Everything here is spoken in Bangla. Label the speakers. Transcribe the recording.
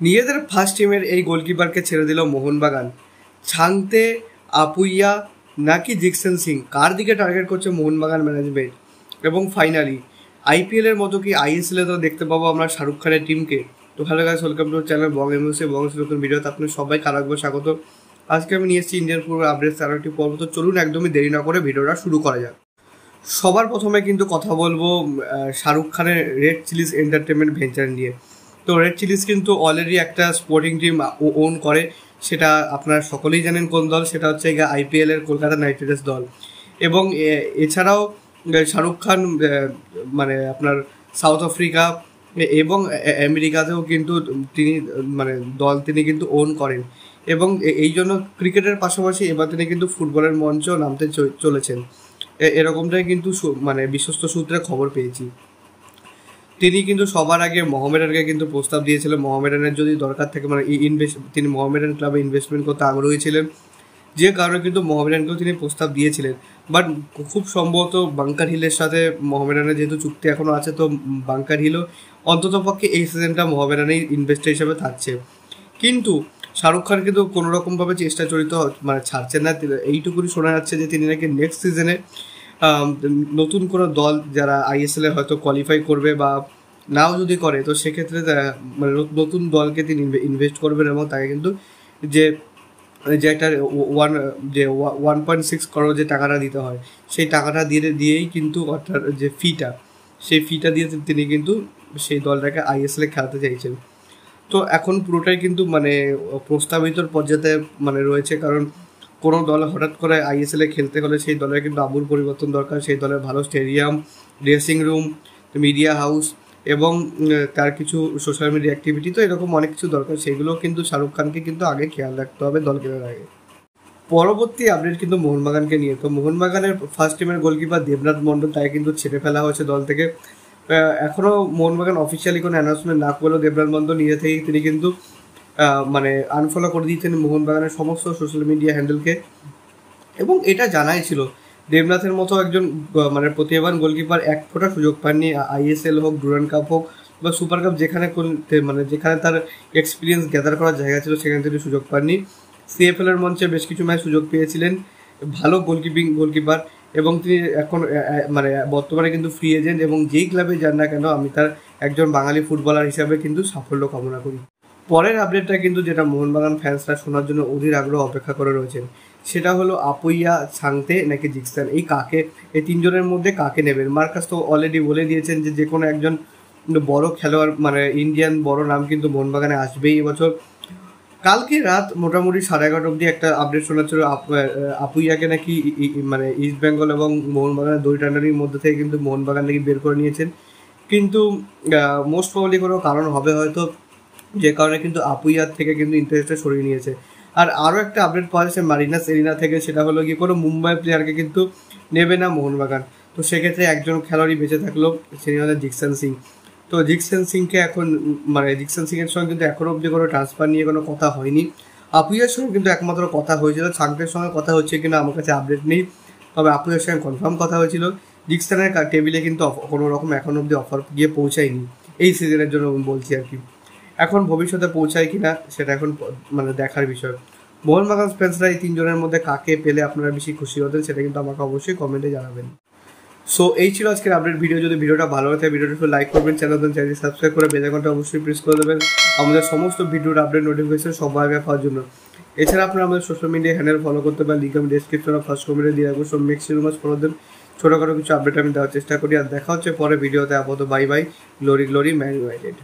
Speaker 1: নিজেদের ফার্স্ট টিমের এই গোলকিপারকে ছেড়ে দিল মোহনবাগান। ছাংতে, আপুইয়া নাকি জিকসেন সিং, কার দিকে টার্গেট করছে মোহনবাগান ম্যানেজমেন্ট? এবং ফাইনালি আইপিএলের মতো কি আইএসএল তো দেখতে পাবো আমরা শাহরুখ খানের টিমকে? তো hello guys, welcome to channel Bong MSA Bong নতুন ভিডিওতে আপনাদের সবাই কারাকবো স্বাগত। আজকে আমি নিয়ে এসেছি ইন্ডিয়ান ফুটবল আপডেটস আরও একটি পর্ব। তো চলুন একদমই দেরি না করে ভিডিওটা শুরু করা যাক। সবার প্রথমে কিন্তু কথা বলবো শাহরুখ খানের রেড চিলিজ এন্টারটেনমেন্ট ভেঞ্চার নিয়ে। তো রেড চিলিজ কিন্তু অলরেডি একটা স্পোর্টিং টিম ওন করে, সেটা আপনারা সকলেই জানেন কোন দল, সেটা হচ্ছে আইপিএল এর কলকাতা নাইট রাইডার্স দল। এবং এছাড়াও শাহরুখ খান মানে আপনার সাউথ আফ্রিকা এবং আমেরিকাতেও কিন্তু তিনি তিনি কিন্তু ওন করেন। এবং এই জন্য ক্রিকেটের পাশাপাশি এবার তিনি কিন্তু ফুটবলের মঞ্চেও নামতে চলেছেন, এরকমটাই কিন্তু বিশ্বস্ত সূত্রে খবর পেয়েছি। তিনি কিন্তু সবার আগে মোহামেডানকে কিন্তু প্রস্তাব দিয়েছিলেন, মোহামেডানের যদি দরকার থাকে তিনি মোহামেডান ক্লাবে ইনভেস্টমেন্ট করতে আগ্রহী ছিলেন, যে কারণে কিন্তু মোহামেডানকেও তিনি প্রস্তাব দিয়েছিলেন। বাট খুব সম্ভবত বাঙ্কার হিলের সাথে মোহামেডানের যেহেতু চুক্তি এখনও আছে, তো বাঙ্কার হিলও অন্ততপক্ষে এই সিজনটা মোহামেডানেই ইনভেস্টার হিসেবে থাকছে। কিন্তু শাহরুখ খান কিন্তু কোনোরকমভাবে চেষ্টা চরিত ছাড়ছেন না। এইটুকুনি শোনা যাচ্ছে যে তিনি নাকি নেক্সট সিজনে নতুন কোনো দল যারা আইএসএলে হয়তো কোয়ালিফাই করবে বা নাও যদি করে, তো সেক্ষেত্রে নতুন দলকে তিনি ইনভেস্ট করবেন এবং তাকে কিন্তু যে একটা 1.6 করোড় যে টাকাটা দিতে হয়, সেই টাকাটা দিয়েই কিন্তু অর্থাৎ যে সেই ফিটা দিয়ে তিনি কিন্তু সেই দলটাকে আইএসএলে খেলাতে চাইছেন। তো এখন পুরোটাই কিন্তু প্রস্তাবিত পর্যায়ে রয়েছে, কারণ কোনো দল হঠাৎ করে আইএসএলে খেলতে হলে সেই দলের কিন্তু আমূল পরিবর্তন দরকার। সেই দলের ভালো stadium, dressing room, media house এবং তার কিছু সোশ্যাল মিডিয়া অ্যাক্টিভিটি, তো এরকম অনেক কিছু দরকার। সেগুলো কিন্তু শাহরুখ খানকে কিন্তু আগে খেয়াল রাখতে হবে দল কেনার আগে। পরবর্তী আপডেট কিন্তু মোহনবাগানকে নিয়ে। তো মোহনবাগানের ফার্স্ট টিমের গোলকিপার দেবনাথ মণ্ডল, তাই কিন্তু ছেড়ে ফেলা হয়েছে দল থেকে। এখনও মোহনবাগান অফিসিয়ালি কোনো অ্যানাউন্সমেন্ট না করলেও দেবনাথ মণ্ডল নিজে থেকেই তিনি কিন্তু আনফলো করে দিয়েছেন মোহনবাগানের সমস্ত সোশ্যাল মিডিয়া হ্যান্ডেলকে। এবং এটা জানাই ছিল দেবনাথের মতো একজন প্রতিভাবান গোলকিপার এক ফোঁটা সুযোগ পাননি, আইএসএল হোক, ডুরান্ড কাপ হোক বা সুপার কাপ, যেখানে যেখানে তার এক্সপিরিয়েন্স গ্যাদার করার জায়গা ছিল সেখানে তিনি সুযোগ পাননি। সিএফএল এর মঞ্চে বেশ কিছু ম্যাচ সুযোগ পেয়েছিলেন, ভালো গোলকিপার। এবং তিনি এখন বর্তমানে কিন্তু ফ্রি এজেন্ট, এবং যেই ক্লাবে যান না কেন আমি তার একজন বাঙালি ফুটবলার হিসাবে কিন্তু সাফল্য কামনা করি। পরের আপডেটটা কিন্তু যেটা মোহনবাগান ফ্যান্সরা শোনার জন্য অধীর আগ্রহ অপেক্ষা করে রয়েছেন, সেটা হলো আপুইয়া, ছাংতে নাকি জিকসেন, এই তিনজনের মধ্যে কাকে নেবেন? মার্কাস তো অলরেডি বলে দিয়েছেন যে কোনো একজন বড় খেলোয়াড় ইন্ডিয়ান বড় নাম কিন্তু মোহনবাগানে আসবেই এবছর। কালকে রাত মোটামুটি 11:30 অবধি একটা আপডেট শোনাচ্ছিল আপুইয়াকে নাকি ইস্ট বেঙ্গল এবং মোহনবাগানের দড়ি টানারির মধ্যে থেকে কিন্তু মোহনবাগান নাকি বের করে নিয়েছেন। কিন্তু মোস্ট প্রবাবলি কোনো কারণ হবে হয়তো, যে কারণে কিন্তু আপুইয়ার থেকে কিন্তু ইন্টারেস্টটা সরিয়ে নিয়েছে। আর আরও একটা আপডেট পাওয়া যাচ্ছে মারিনাস এরিনা থেকে, সেটা হলো কোনো মুম্বাই প্লেয়ারকে কিন্তু নেবে না মোহনবাগান। তো সেক্ষেত্রে একজন খেলোয়াড়ই বেঁচে থাকলো, সেটি হলো জিকসেন সিং। তো জিকসেন সিংকে এখন জিকসেন সিংয়ের সঙ্গে কিন্তু এখনও অবধি কোনো ট্রান্সফার নিয়ে কোনো কথা হয়নি। আপুইয়ার সঙ্গে কিন্তু একমাত্র কথা হয়েছিল, ছাংটের সঙ্গে কথা হচ্ছে কিনা আমার কাছে আপডেট নেই, তবে আপুইয়ার সঙ্গে কনফার্ম কথা হয়েছিল। জিকসেনের টেবিলে কিন্তু কোনো রকম এখন অবধি অফার গিয়ে পৌঁছায়নি এই সিজনের জন্য বলছি আর কি। এখন ভবিষ্যতে পৌঁছায় কিনা সেটা এখন দেখার বিষয়। মোহনবাগান ফ্যান্সরা এই তিনজনের মধ্যে কাকে পেলে আপনারা বেশি খুশি হতেন সেটা কিন্তু আমাকে অবশ্যই কমেন্টে জানাবেন। সো এই ছিল আজকের আপডেট ভিডিও। যদি ভিডিওটা ভালো লাগে ভিডিওটা একটু লাইক করবেন, চ্যানেলটি সাবস্ক্রাইব করে বেল আইকনটা অবশ্যই প্রেস করে দেবেন আমাদের সমস্ত ভিডিওর আপডেট নোটিফিকেশন সবার আগে পাওয়ার জন্য। এছাড়া আপনারা আমাদের সোশ্যাল মিডিয়া হ্যান্ডেল ফলো করতে পারেন, লিঙ্ক আমি ডেসক্রিপশনে ফার্স্ট কমেন্টে দিয়ে রাখবো। সব ম্যাক্সিমাম ফলো দেন, ছোটোখাটো কিছু আপডেট আমি দেওয়ার চেষ্টা করি। আর দেখা হচ্ছে পরে ভিডিওতে। আপাতত bye bye, glory glory, man United.